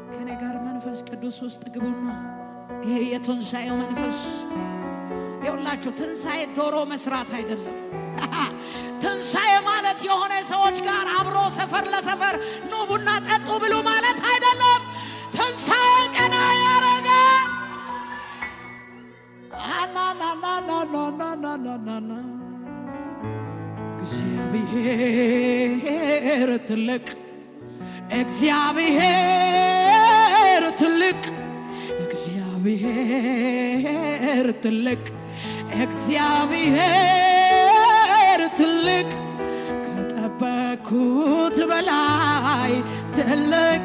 ከኔ ጋር መንፈስ ቅዱስ ውስጥ ግቡና ይሄ የትንሣኤው መንፈስ ይኸውላችሁ ትንሣኤ ዶሮ መስራት አይደለም። ትንሣኤ ማለት የሆነ ሰዎች ጋር አብሮ ሰፈር ለሰፈር ኑ ቡና ጠጡ ብሉ ማለት አይደለም። ትንሣኤ ቀና ያረገ አናናናናናናናና እግዚአብሔር ትልቅ እግዚአብሔር ትልቅ እግዚአብሔር ትልቅ እግዚአብሔር ትልቅ ከጠበቅኩት በላይ ትልቅ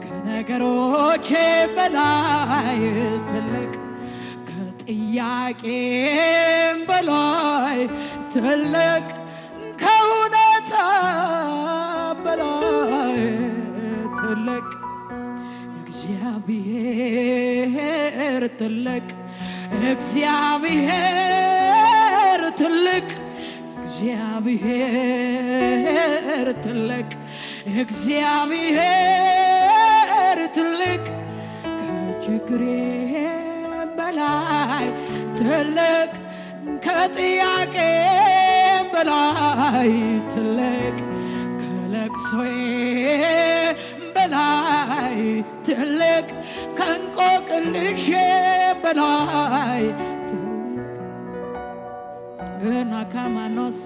ከነገሮቼ በላይ ትልቅ ከጥያቄም በላይ ትልቅ ከእውነታም በላይ ትልቅ እግዚአብሔር ትልቅ እግዚአብሔር ትልቅ እግዚአብሔር ትልቅ እግዚአብሔር ትልቅ ከችግሬም በላይ ትልቅ ከጥያቄም በላይ ትልቅ ከለቅሶዬም በላይ ትልቅ ከእንቆቅልሼም በላይ ትልቅ ናካማኖስ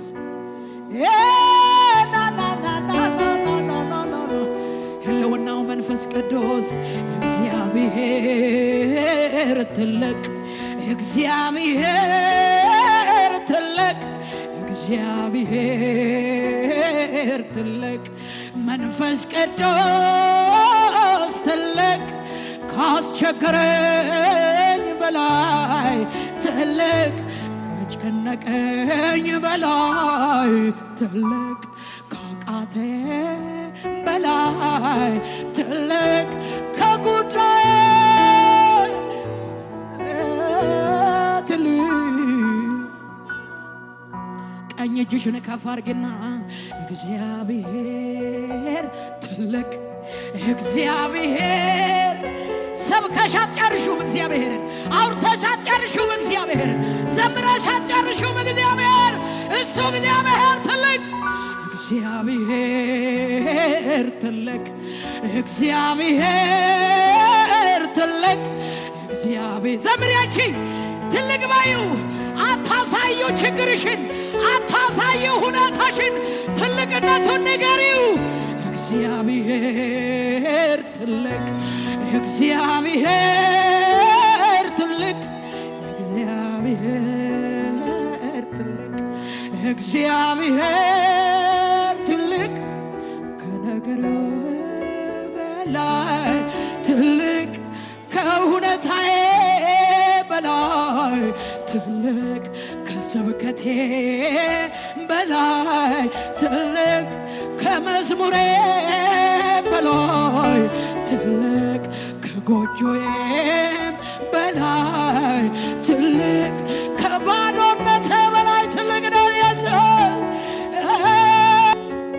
ህልውናው መንፈስ ቅዱስ እግዚአብሔር ትልቅ እግዚአብሔር ትልቅ እግዚአብሔር ትልቅ መንፈስ ቅዱስ ትልቅ ካስቸገረኝ በላይ ትልቅ ከጨነቀኝ በላይ ትልቅ ካቃተኝ በላይ ትልቅ ከጉዳይ ቀኝ እጅሽን ከፍ አድርጊና እግዚአብሔር ትልቅ እግዚአብሔር ሰብከሽ አትጨርሺውም እግዚአብሔርን አውርተሽ አትጨርሺውም እግዚአብሔርን ዘምረሽ አትጨርሺውም እግዚአብሔር እሱ እግዚአብሔር ትልቅ እግዚአብሔር ትልቅ እግዚአብሔር ትልቅ እግዚአብሔር ዘምሪያቺ ትልቅ ባዩ አታሳዩ ችግርሽን አታሳዩ ሁኔታሽን ትልቅነቱን ንገሪው እግዚአብሔር ትልቅ እግዚአብሔር ትልቅ እግዚአብሔር ትልቅ እግዚአብሔር ትልቅ ከነገር በላይ ትልቅ ከሁኔታዬ በላይ ትልቅ ከስብከቴ በላይ ትልቅ ከመዝሙሬ በላይ ትልቅ ከጎጆዬም በላይ ትልቅ ከባዶነቴ በላይ ትልቅ ነው ኢየሱስ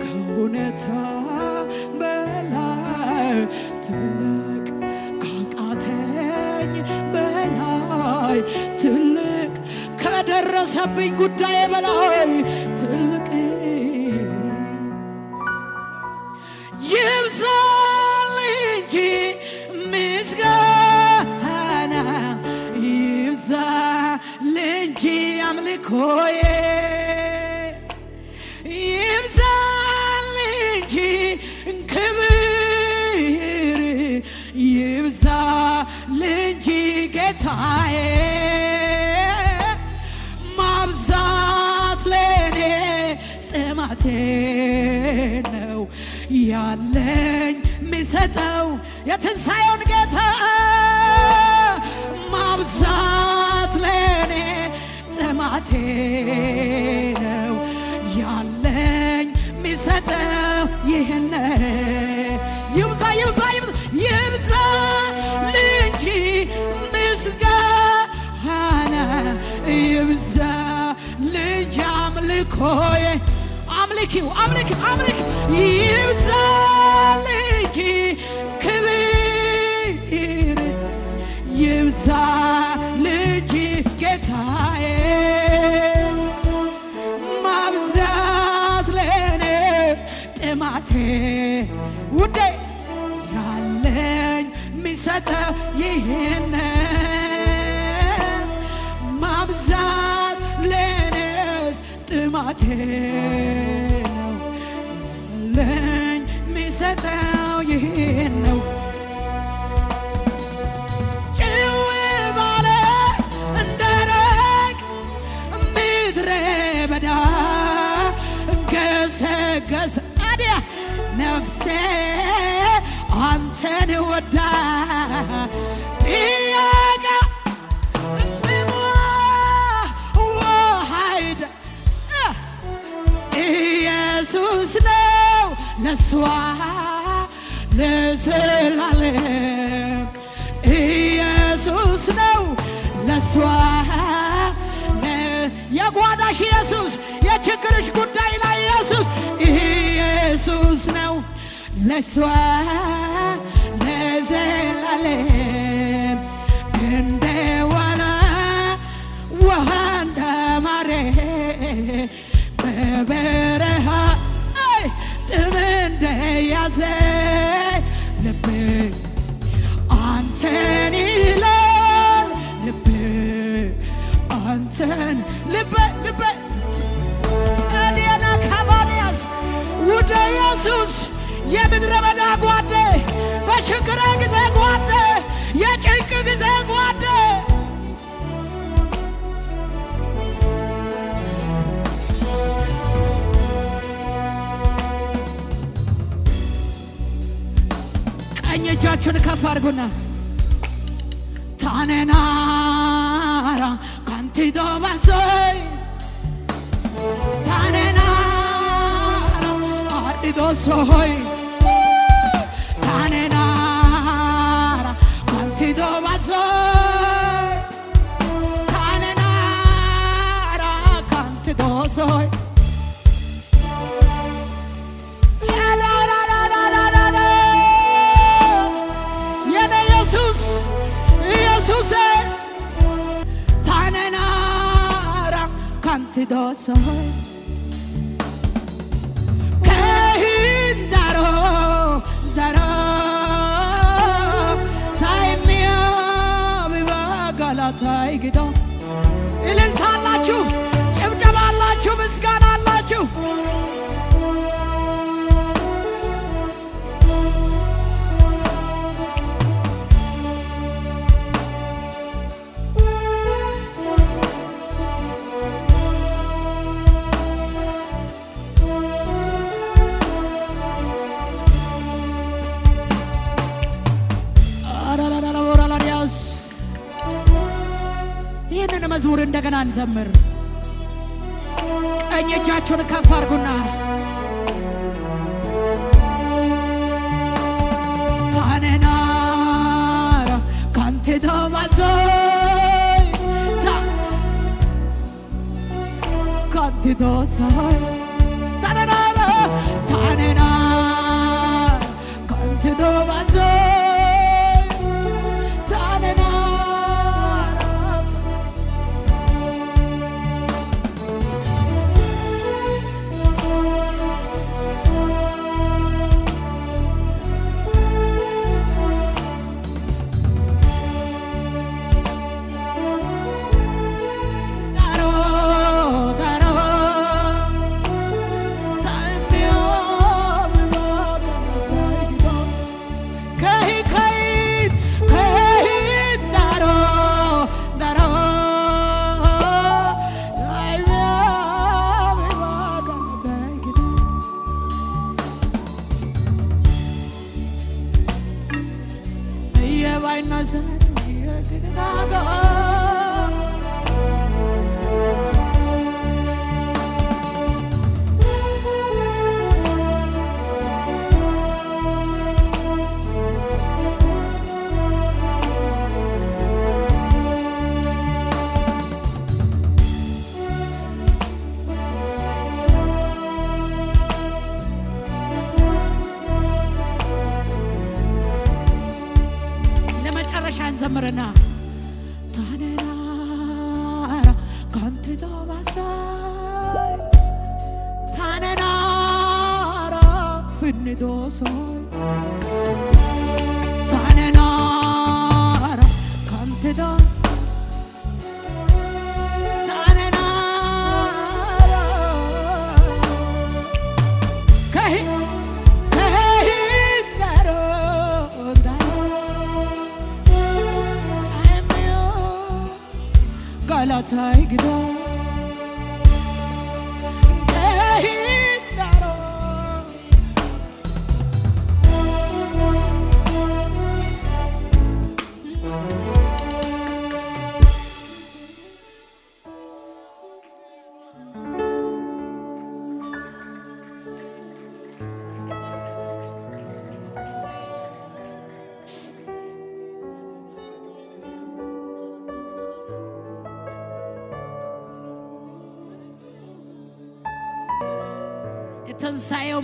ከሁኔታ በላይ ትልቅ ካቃተኝ በላይ ትልቅ ከደረሰብኝ ጉዳይ በላይ ትልቅ ይብዛል እንጂ ምስጋና ይብዛል እንጂ አምልኮዬ ይብዛል እንጂ ክብር ይብዛል እንጂ ጌታዬ ማብዛት ለኔ ጥማቴ ነው ያለኝ ሚሰጠው የትንሣኤውን ጌታ ማብዛት ለኔ ጥማቴ ነው ያለኝ ሚሰጠው ይህን ይብዛ ይብዛ ይብዛ እንጂ ምስጋና ይብዛ ልጅ አምልኮዬ አምልኪው አምልኪው አምልክ ይብዛልኝ ክብር ይብዛልኝ ጌታዬ ማብዛት ለኔ ጥማቴ ውዴ ያለኝ ሚሰጠው ይህን ማብዛት ለኔስ ጥማቴ ነው ያለኝ ሚሰጠው ይህን ነው ጭው ባለ እንደረቅ ምድረ በዳ ገሰገሰ አዲያ ነፍሴ አንተን ወዳ ጥያቄ እንትሟ ወሃይደ ኢየሱስ ነው ለሷ ለዘላለም ኢየሱስ ነው ለሷ የጓዳሽ ኢየሱስ የችግርሽ ጉዳይ ላይ ኢየሱስ ኢየሱስ ነው ለሷ ለዘላለም እንደ ዋና ውሃ እንደማረ በበረሃ ጥም እንደያዘ ልብ አንተን ይላል ልብ አንተን ልብ እኔና ካባንያስ ውደ ኢየሱስ የምድረ በዳ ጓዴ በችግር ጊዜ ጓዴ የጭንቅ ጊዜ ጓዴ ቀኝ እጃችሁን ከፍ አድርጉና ታነናራ ካንቲዶ ባሶይ ታነናራ አዲዶሶይ ታነናራ ካንቲዶ ባሶይ ታነናራ ካንቲዶሶይ ኢየሱስ ታነናራ ካንቲዶሶይ ከሂንዳሮ ዳሮ ታይሚያ ቢባጋላታይ ጊዶ እልልታ አላችሁ፣ ጭብጨባ አላችሁ፣ ምስጋና አላችሁ። ይህንን መዝሙር እንደገና እንዘምር። ቀኝ እጃችሁን ከፍ አድርጉና ታነናራ ካንቲዶ ባሶይ ካንቲዶሶይ ታነናራ ካንቲዶ ባሶይ እንዘምርና ታነናራ ካንተ ዳባሳይ ታነናራ ፍንዶሶይ ታነናራ ካንተ ዳ Galatay gido Gehindaro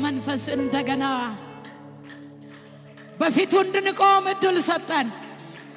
መንፈስ እንደገና በፊቱ እንድንቆም እድል ሰጠን።